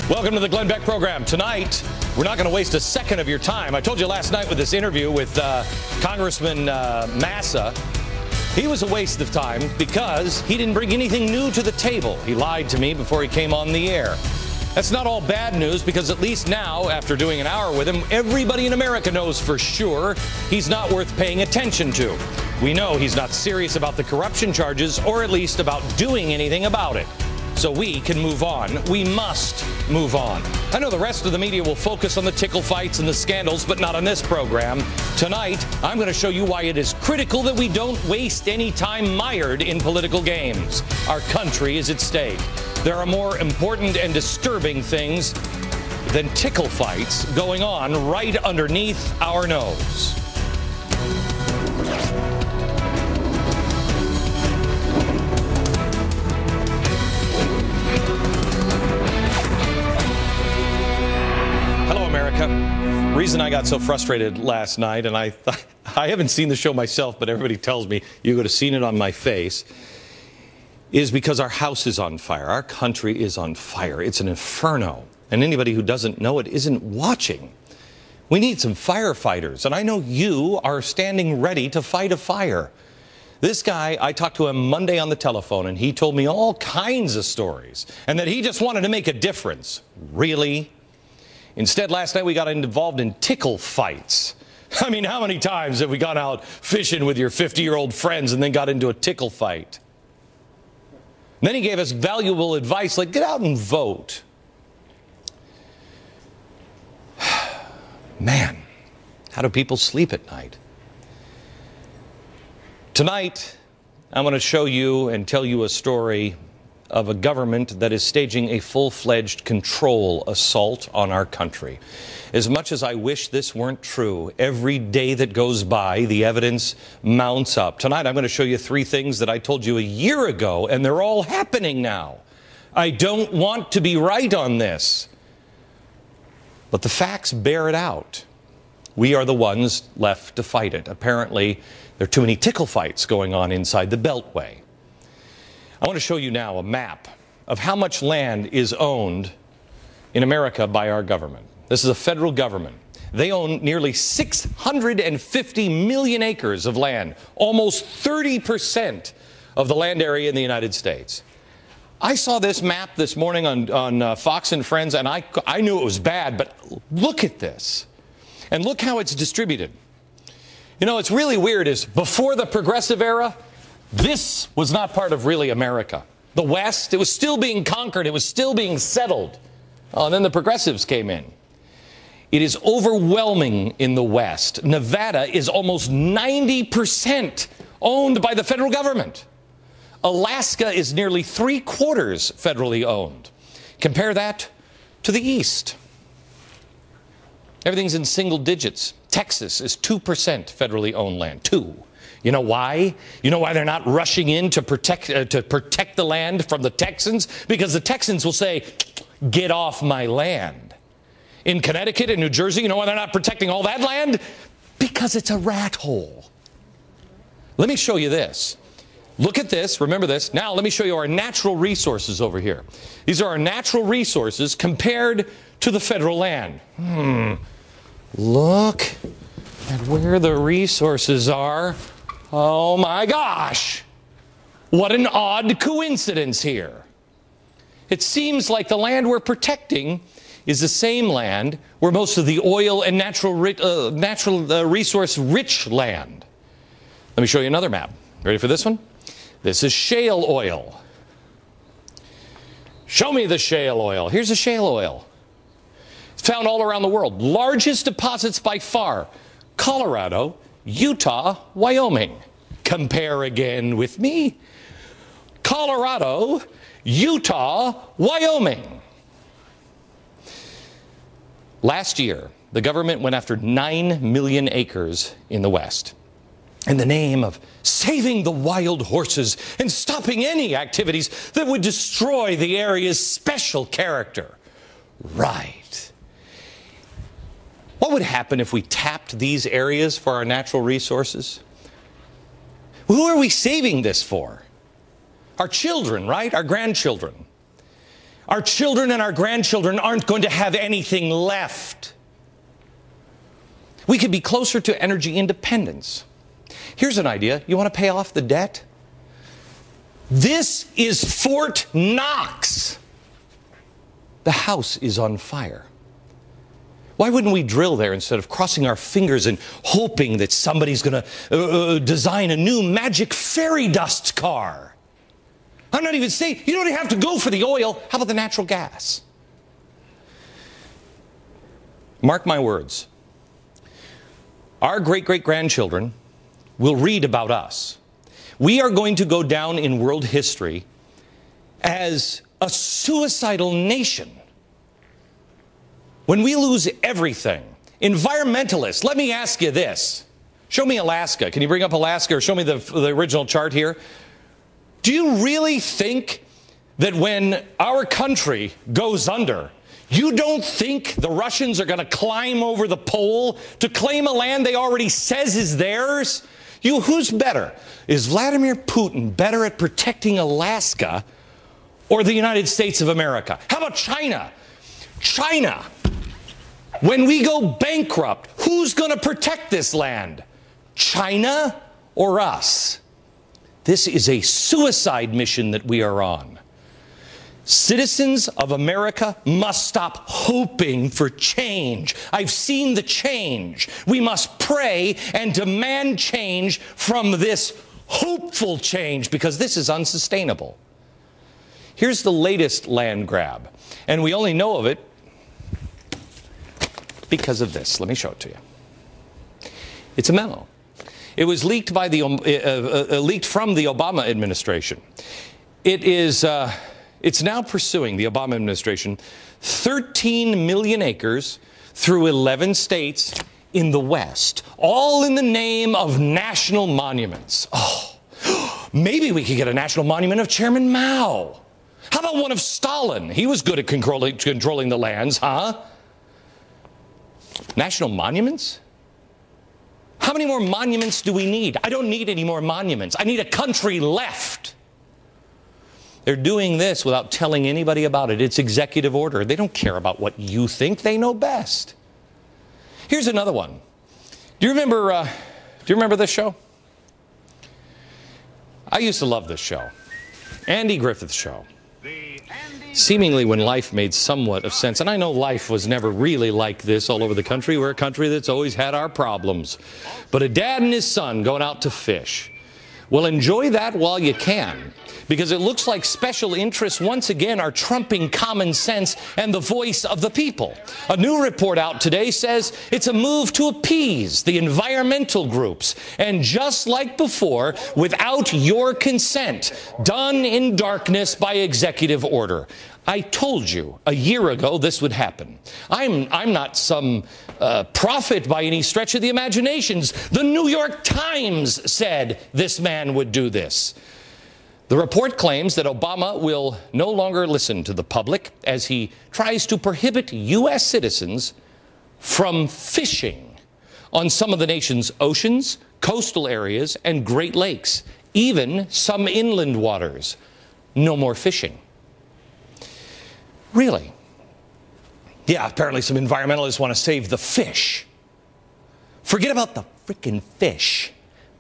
Welcome to the Glenn Beck program. Tonight, we're not going to waste a second of your time. I told you last night with this interview with Congressman Massa, he was a waste of time because he didn't bring anything new to the table. He lied to me before he came on the air. That's not all bad news, because at least now, after doing an hour with him, everybody in America knows for sure he's not worth paying attention to. We know he's not serious about the corruption charges, or at least about doing anything about it. So we can move on. We must move on. I know the rest of the media will focus on the tickle fights and the scandals, but not on this program. Tonight, I'm going to show you why it is critical that we don't waste any time mired in political games. Our country is at stake. There are more important and disturbing things than tickle fights going on right underneath our nose. Reason I got so frustrated last night, and I haven't seen the show myself, but everybody tells me you could have seen it on my face, is because our house is on fire. Our country is on fire. It's an inferno. And anybody who doesn't know it isn't watching. We need some firefighters. And I know you are standing ready to fight a fire. This guy, I talked to him Monday on the telephone, and he told me all kinds of stories, and that he just wanted to make a difference. Really? Instead, last night we got involved in tickle fights. I mean, how many times have we gone out fishing with your 50-year-old friends and then got into a tickle fight? And then he gave us valuable advice like, get out and vote. Man, how do people sleep at night? Tonight, I'm going to show you and tell you a story of a government that is staging a full-fledged control assault on our country. As much as I wish this weren't true, every day that goes by, the evidence mounts up. Tonight, I'm going to show you 3 things that I told you a year ago, and they're all happening now. I don't want to be right on this, but the facts bear it out. We are the ones left to fight it. Apparently, there are too many tickle fights going on inside the Beltway. I want to show you now a map of how much land is owned in America by our government. This is a federal government. They own nearly 650 million acres of land, almost 30% of the land area in the United States. I saw this map this morning on Fox and Friends, and I knew it was bad, but look at this. And look how it's distributed. You know, it's really weird is before the progressive era, this was not part of really America. The West, it was still being conquered. It was still being settled. And then the progressives came in. It is overwhelming in the West. Nevada is almost 90% owned by the federal government. Alaska is nearly 3/4 federally owned. Compare that to the East. Everything's in single digits. Texas is 2% federally owned land. 2. You know why? You know why they're not rushing in to protect the land from the Texans? Because the Texans will say, get off my land. In Connecticut and New Jersey, you know why they're not protecting all that land? Because it's a rat hole. Let me show you this. Look at this. Remember this. Now let me show you our natural resources over here. These are our natural resources compared to the federal land. Look at where the resources are. Oh my gosh, what an odd coincidence here. It seems like the land we're protecting is the same land where most of the oil and natural resource rich land. Let me show you another map. Ready for this one? This is shale oil. Show me the shale oil. Here's the shale oil. It's found all around the world. Largest deposits by far, Colorado, Utah, Wyoming. Compare again with me. Colorado, Utah, Wyoming. Last year, the government went after 9 million acres in the West in the name of saving the wild horses and stopping any activities that would destroy the area's special character. Right. What would happen if we tapped these areas for our natural resources? Who are we saving this for? Our children, right? Our grandchildren. Our children and our grandchildren aren't going to have anything left. We could be closer to energy independence. Here's an idea. You want to pay off the debt? This is Fort Knox. The house is on fire. Why wouldn't we drill there instead of crossing our fingers and hoping that somebody's going to design a new magic fairy dust car? I'm not even saying, you don't even have to go for the oil. How about the natural gas? Mark my words. Our great-great-grandchildren will read about us. We are going to go down in world history as a suicidal nation. When we lose everything, environmentalists, let me ask you this. Show me Alaska. Can you bring up Alaska or show me the original chart here? Do you really think that when our country goes under, you don't think the Russians are going to climb over the pole to claim a land they already says is theirs? Who's better? Is Vladimir Putin better at protecting Alaska or the United States of America? How about China? China. When we go bankrupt, who's going to protect this land? China or us? This is a suicide mission that we are on. Citizens of America must stop hoping for change. I've seen the change. We must pray and demand change from this hopeful change because this is unsustainable. Here's the latest land grab, and we only know of it because of this. Let me show it to you. It's a memo. It was leaked by leaked from the Obama administration. It's now pursuing, the Obama administration, 13 million acres through 11 states in the West, all in the name of national monuments. Oh, maybe we could get a national monument of Chairman Mao. How about one of Stalin? He was good at controlling the lands, huh? National monuments? How many more monuments do we need? I don't need any more monuments. I need a country left. They're doing this without telling anybody about it. It's executive order. They don't care about what you think. They know best. Here's another one. Do you remember this show? I used to love this show. Andy Griffith's show. Seemingly when life made somewhat of sense. And I know life was never really like this all over the country. We're a country that's always had our problems. But a dad and his son going out to fish. Well, enjoy that while you can. Because it looks like special interests once again are trumping common sense and the voice of the people. A new report out today says it's a move to appease the environmental groups. And just like before, without your consent, done in darkness by executive order. I told you a year ago this would happen. I'm not some prophet by any stretch of the imaginations. The New York Times said this man would do this. The report claims that Obama will no longer listen to the public as he tries to prohibit U.S. citizens from fishing on some of the nation's oceans, coastal areas, and Great Lakes, even some inland waters. No more fishing. Really? Yeah, apparently some environmentalists want to save the fish. Forget about the frickin' fish.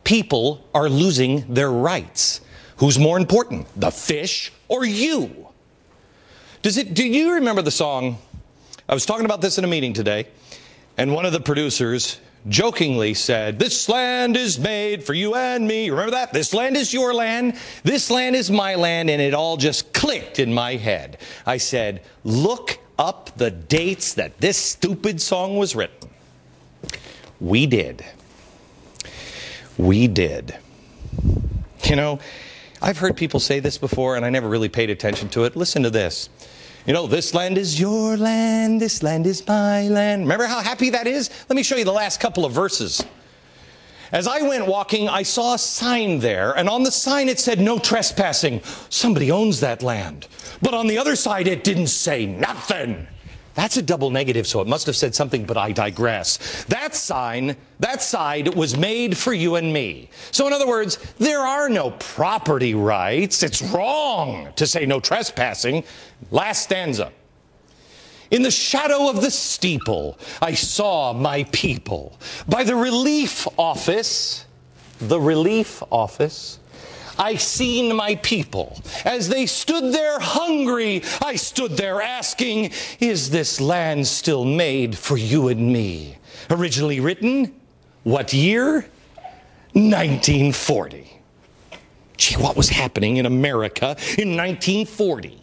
People are losing their rights. Who's more important, the fish or you? Do you remember the song? I was talking about this in a meeting today, and one of the producers jokingly said, "This land is made for you and me." Remember that? This land is your land. This land is my land. And it all just clicked in my head. I said, look up the dates that this stupid song was written. We did. We did. You know, I've heard people say this before, and I never really paid attention to it. Listen to this. You know, this land is your land, this land is my land. Remember how happy that is? Let me show you the last couple of verses. As I went walking, I saw a sign there, and on the sign it said, "No trespassing." Somebody owns that land. But on the other side, it didn't say nothing. That's a double negative, so it must have said something, but I digress. That sign, that side was made for you and me. So in other words, there are no property rights. It's wrong to say no trespassing. Last stanza. In the shadow of the steeple, I saw my people. By the relief office, I seen my people. As they stood there hungry, I stood there asking, is this land still made for you and me? Originally written, what year? 1940. Gee, what was happening in America in 1940?